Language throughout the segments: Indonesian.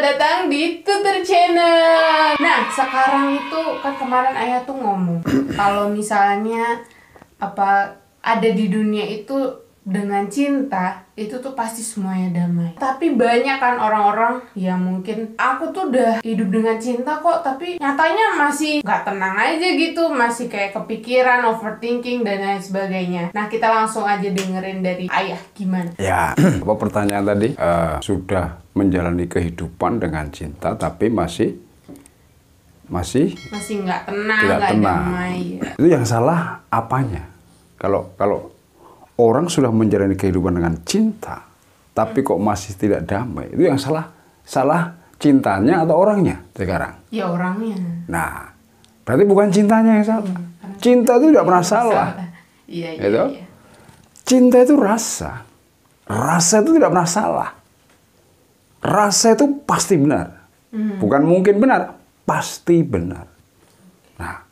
datang di Tutur Channel. Nah, sekarang itu kan kemarin Ayah tuh ngomong kalau misalnya ada di dunia itu dengan cinta itu tuh pasti semuanya damai. Tapi banyak kan orang-orang yang mungkin aku tuh udah hidup dengan cinta kok, tapi nyatanya masih nggak tenang aja gitu, masih kayak kepikiran, overthinking dan lain sebagainya. Nah, kita langsung aja dengerin dari Ayah gimana. Ya, apa pertanyaan tadi? Sudah menjalani kehidupan dengan cinta tapi masih nggak tenang, tidak nggak tenang. damai. Ya. Itu yang salah apanya? Kalau orang sudah menjalani kehidupan dengan cinta, tapi kok masih tidak damai, itu yang salah cintanya atau orangnya sekarang? Ya orangnya. Nah, berarti bukan cintanya yang salah. Cinta itu tidak pernah salah. Iya. Cinta itu rasa. Rasa itu tidak pernah salah. Rasa itu pasti benar. Bukan mungkin benar, pasti benar. Nah,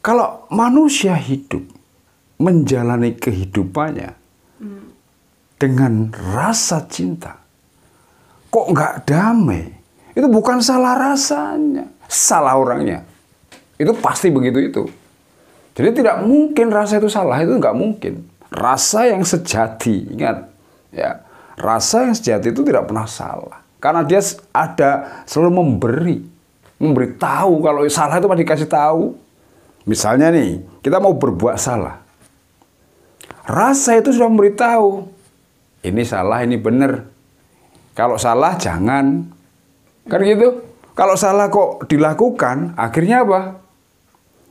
kalau manusia hidup menjalani kehidupannya dengan rasa cinta, kok nggak damai? Itu bukan salah rasanya, salah orangnya. Itu pasti begitu itu. Jadi tidak mungkin rasa itu salah, itu nggak mungkin. Rasa yang sejati, ingat ya, rasa yang sejati itu tidak pernah salah, karena dia selalu memberi tahu. Kalau salah itu pasti dikasih tahu. Misalnya nih, kita mau berbuat salah. Rasa itu sudah memberitahu, ini salah, ini benar. Kalau salah jangan, kan gitu. Kalau salah kok dilakukan, akhirnya apa?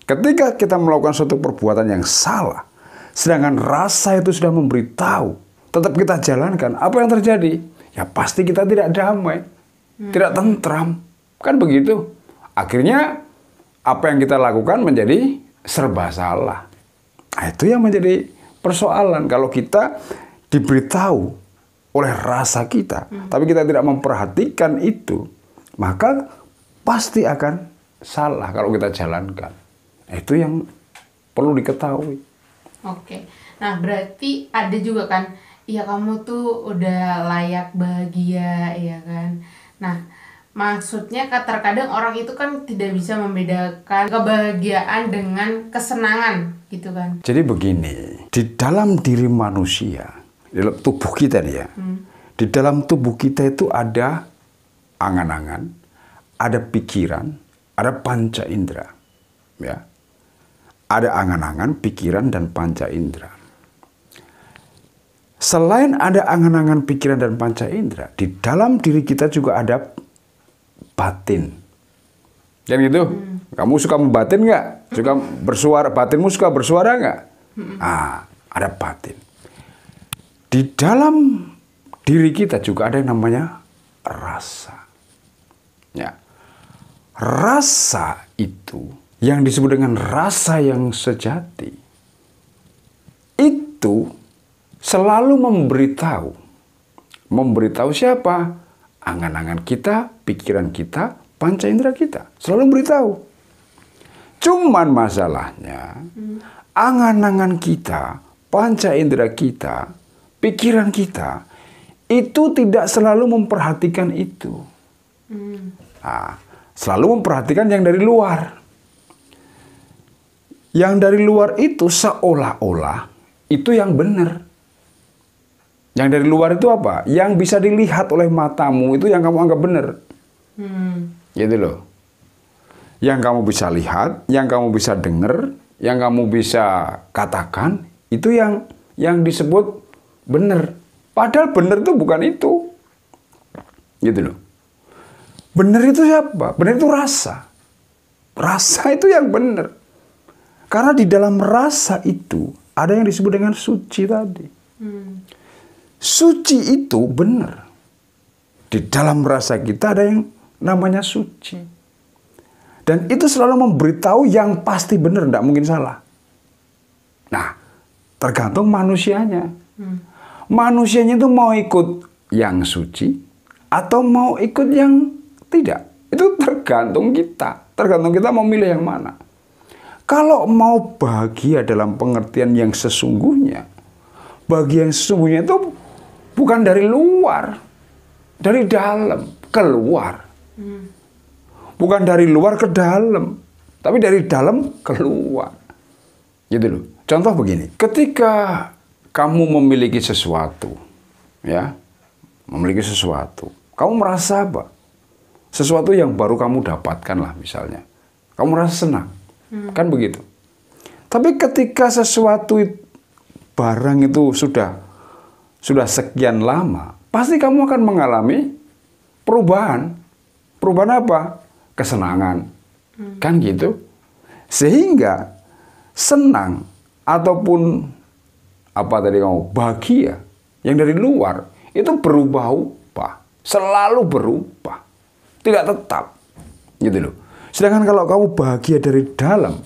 Ketika kita melakukan suatu perbuatan yang salah, sedangkan rasa itu sudah memberitahu, tetap kita jalankan, apa yang terjadi? Ya pasti kita tidak damai, tidak tentram, kan begitu. Akhirnya apa yang kita lakukan menjadi serba salah. Nah, itu yang menjadi persoalan. Kalau kita diberitahu oleh rasa kita, tapi kita tidak memperhatikan itu, maka pasti akan salah kalau kita jalankan. Itu yang perlu diketahui. Oke. Nah, berarti ada juga kan, ya kamu tuh udah layak bahagia, ya kan? Nah, maksudnya terkadang orang itu kan tidak bisa membedakan kebahagiaan dengan kesenangan, gitu kan? Jadi begini, di dalam diri manusia, di dalam tubuh kita nih ya, di dalam tubuh kita itu ada angan-angan, ada pikiran, ada panca indera, ya. Ada angan-angan, pikiran, dan panca indera. Selain ada angan-angan, pikiran, dan panca indera, di dalam diri kita juga ada batin. Kan gitu? Kamu suka membatin nggak? Suka bersuara, batinmu suka bersuara nggak? Ada batin. Di dalam diri kita juga ada yang namanya rasa. Ya. Rasa itu yang disebut dengan rasa yang sejati, itu selalu memberitahu siapa? Angan-angan kita, pikiran kita, panca indera kita. Selalu memberitahu. Cuman masalahnya, angan-angan kita, panca indera kita, pikiran kita, itu tidak selalu memperhatikan itu. Nah, selalu memperhatikan yang dari luar. Yang dari luar itu seolah-olah itu yang benar. Yang dari luar itu apa? Yang bisa dilihat oleh matamu itu yang kamu anggap benar. Gitu loh. Yang kamu bisa lihat, yang kamu bisa dengar, yang kamu bisa katakan, itu yang disebut benar. Padahal benar itu bukan itu. Gitu loh. Benar itu siapa? Benar itu rasa. Rasa itu yang benar. Karena di dalam rasa itu ada yang disebut dengan suci tadi. Suci itu benar. Di dalam rasa kita ada yang namanya suci. Dan itu selalu memberitahu yang pasti benar, tidak mungkin salah. Nah, tergantung manusianya. Manusianya itu mau ikut yang suci atau mau ikut yang tidak. Itu tergantung kita. Tergantung kita mau milih yang mana. Kalau mau bahagia dalam pengertian yang sesungguhnya, bahagia yang sesungguhnya itu bukan dari luar, dari dalam, keluar. Bukan dari luar ke dalam, tapi dari dalam keluar. Gitu loh. Contoh begini, ketika kamu memiliki sesuatu, ya, memiliki sesuatu, kamu merasa apa? Sesuatu yang baru kamu dapatkan lah misalnya. Kamu merasa senang, kan begitu. Tapi ketika sesuatu barang itu sudah sekian lama, pasti kamu akan mengalami perubahan. Perubahan apa? Kesenangan. Kan gitu. Sehingga senang ataupun apa tadi kamu bahagia yang dari luar itu berubah-ubah, selalu berubah, tidak tetap, gitu loh. Sedangkan kalau kamu bahagia dari dalam,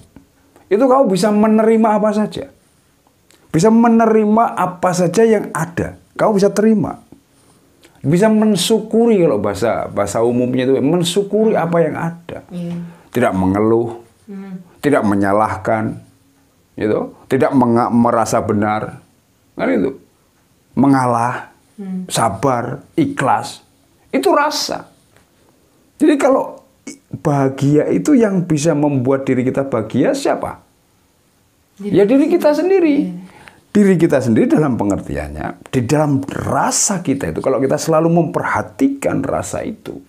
itu kamu bisa menerima apa saja, bisa menerima apa saja yang ada, kamu bisa terima, bisa mensyukuri, kalau bahasa umumnya itu mensyukuri apa yang ada, tidak mengeluh, tidak menyalahkan. Gitu, tidak merasa benar, kan itu, mengalah, sabar, ikhlas, itu rasa. Jadi kalau bahagia itu yang bisa membuat diri kita bahagia siapa? Ya diri kita sendiri. Diri kita sendiri dalam pengertiannya, di dalam rasa kita itu, kalau kita selalu memperhatikan rasa itu,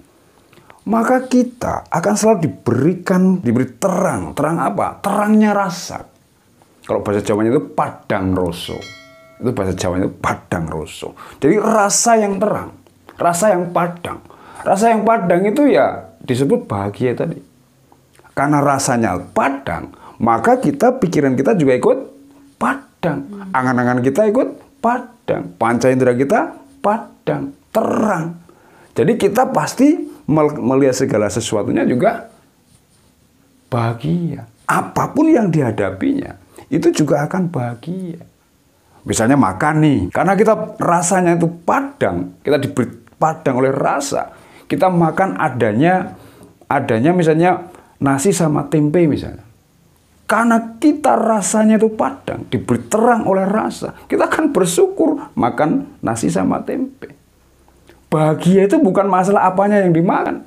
maka kita akan selalu diberi terang. Terang apa? Terangnya rasa. Kalau bahasa Jawanya itu padang roso. Itu bahasa Jawanya itu padang roso. Jadi rasa yang terang, rasa yang padang. Rasa yang padang itu ya disebut bahagia tadi. Karena rasanya padang, maka pikiran kita juga ikut padang. Angan-angan kita ikut padang. Panca indera kita padang, terang. Jadi kita pasti melihat segala sesuatunya juga bahagia. Apapun yang dihadapinya, itu juga akan bahagia. Misalnya makan nih, karena kita rasanya itu padang, kita diberi padang oleh rasa, kita makan adanya misalnya nasi sama tempe misalnya. Karena kita rasanya itu padang, diberi terang oleh rasa, kita akan bersyukur makan nasi sama tempe. Bahagia itu bukan masalah apanya yang dimakan,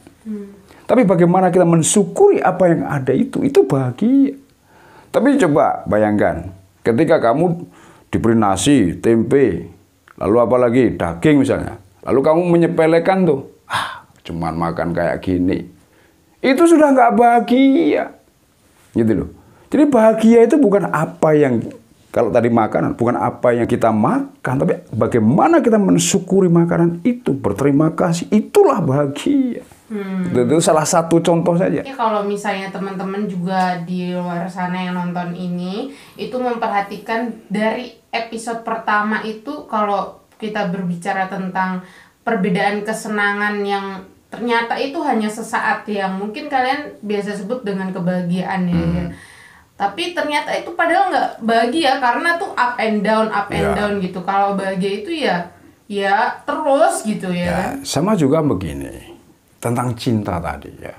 tapi bagaimana kita mensyukuri apa yang ada itu bahagia. Tapi coba bayangkan, ketika kamu diberi nasi, tempe, lalu apalagi daging misalnya, lalu kamu menyepelekan tuh, cuman makan kayak gini, itu sudah nggak bahagia, gitu loh. Jadi bahagia itu bukan apa yang, kalau tadi makanan, bukan apa yang kita makan, tapi bagaimana kita mensyukuri makanan itu, berterima kasih, itulah bahagia. Itu salah satu contoh saja. Ya, kalau misalnya teman-teman juga di luar sana yang nonton ini, itu memperhatikan dari episode pertama itu, kalau kita berbicara tentang perbedaan kesenangan yang ternyata itu hanya sesaat, yang mungkin kalian biasa sebut dengan kebahagiaan ya. Tapi ternyata itu padahal nggak bahagia, karena tuh up and down gitu. Kalau bahagia itu ya terus gitu ya. Sama juga begini. Tentang cinta tadi ya.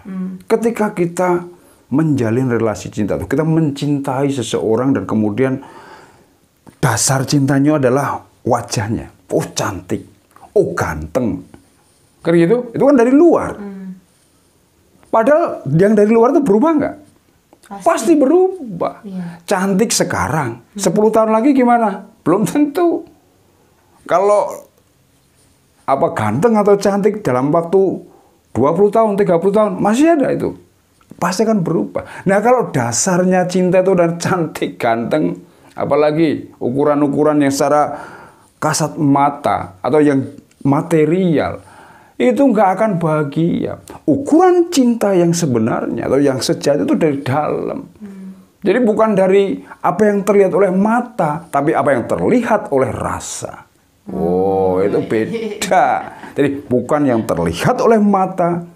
Ketika kita menjalin relasi cinta, kita mencintai seseorang dan kemudian dasar cintanya adalah wajahnya. Oh cantik, oh ganteng. Kan gitu? Itu kan dari luar. Padahal yang dari luar itu berubah nggak? Pasti berubah. Cantik sekarang, 10 tahun lagi gimana? Belum tentu. Kalau ganteng atau cantik dalam waktu 20 tahun, 30 tahun, masih ada itu. Pasti akan berubah. Nah kalau dasarnya cinta itu dan cantik, ganteng, apalagi ukuran-ukuran yang secara kasat mata atau yang material, itu nggak akan bahagia. Ukuran cinta yang sebenarnya atau yang sejati itu dari dalam. Jadi bukan dari apa yang terlihat oleh mata, tapi apa yang terlihat oleh rasa. Oh, itu beda. Jadi bukan yang terlihat oleh mata,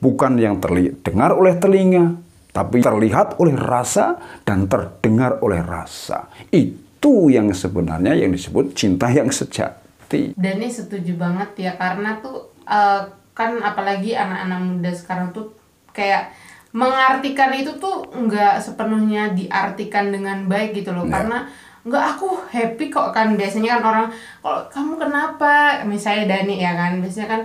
bukan yang terdengar oleh telinga, tapi terlihat oleh rasa dan terdengar oleh rasa. Itu yang sebenarnya yang disebut cinta yang sejati. Dan ini setuju banget ya, karena tuh kan apalagi anak-anak muda sekarang tuh kayak mengartikan itu tuh nggak sepenuhnya diartikan dengan baik gitu loh. Karena nggak, aku happy kok, kan biasanya kan orang, kalau kamu kenapa, misalnya Dani ya kan, biasanya kan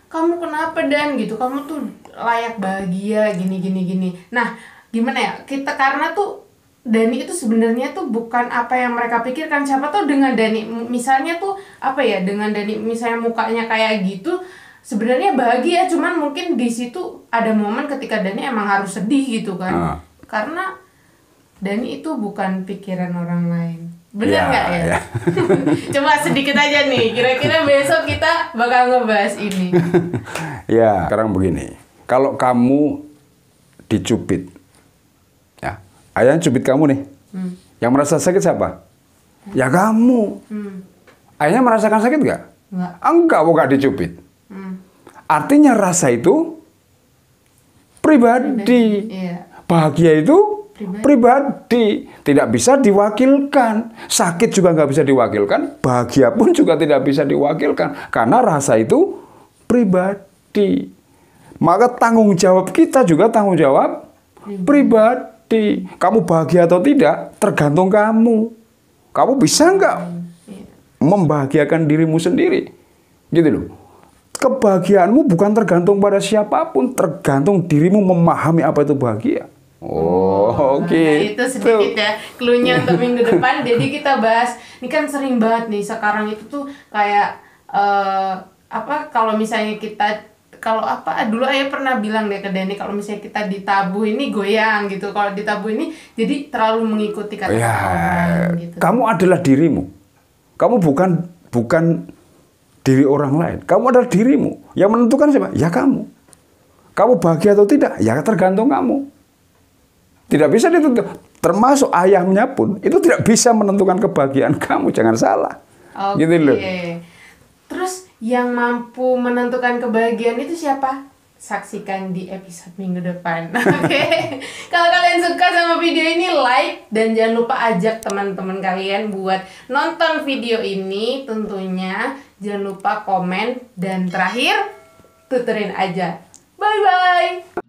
kamu kenapa Dan gitu, kamu tuh layak bahagia gini gini gini. Nah gimana ya, kita karena tuh Dani itu sebenarnya tuh bukan apa yang mereka pikirkan. Siapa tuh dengan Dani misalnya tuh apa ya, dengan Dani misalnya mukanya kayak gitu sebenarnya bahagia, cuman mungkin di situ ada momen ketika Dani emang harus sedih gitu kan. Karena Dani itu bukan pikiran orang lain. Bener nggak ya? Coba sedikit aja nih, kira-kira besok kita bakal ngebahas ini. Ya, sekarang begini. Kalau kamu dicubit, ya, ayah cubit kamu nih. Yang merasa sakit siapa? Ya kamu. Ayahnya merasakan sakit nggak? Nggak. Enggak, bukan dicubit. Artinya rasa itu pribadi. Iya. Bahagia itu pribadi. Tidak bisa diwakilkan. Sakit juga nggak bisa diwakilkan. Bahagia pun juga tidak bisa diwakilkan. Karena rasa itu pribadi. Maka tanggung jawab kita juga tanggung jawab pribadi. Kamu bahagia atau tidak tergantung kamu. Kamu bisa nggak membahagiakan dirimu sendiri? Gitu loh. Kebahagiaanmu bukan tergantung pada siapapun, tergantung dirimu memahami apa itu bahagia. Itu sedikit ya cluenya untuk minggu depan. Jadi kita bahas, ini kan sering banget nih sekarang itu tuh kayak kalau misalnya kita dulu ayah pernah bilang deh ke Dani, kalau misalnya kita ditabuh ini goyang gitu, kalau ditabuh ini jadi terlalu mengikuti kata orang gitu. Kamu adalah dirimu. Kamu bukan diri orang lain. Kamu adalah dirimu. Yang menentukan siapa? Ya kamu. Kamu bahagia atau tidak? Ya tergantung kamu. Tidak bisa ditentukan. Termasuk ayahnya pun itu tidak bisa menentukan kebahagiaan kamu. Jangan salah. Oke. Gitu loh. Terus yang mampu menentukan kebahagiaan itu siapa? Saksikan di episode minggu depan. Oke. Kalau kalian suka sama video ini, like dan jangan lupa ajak teman-teman kalian buat nonton video ini. Tentunya jangan lupa komen dan terakhir tuturin aja. Bye bye.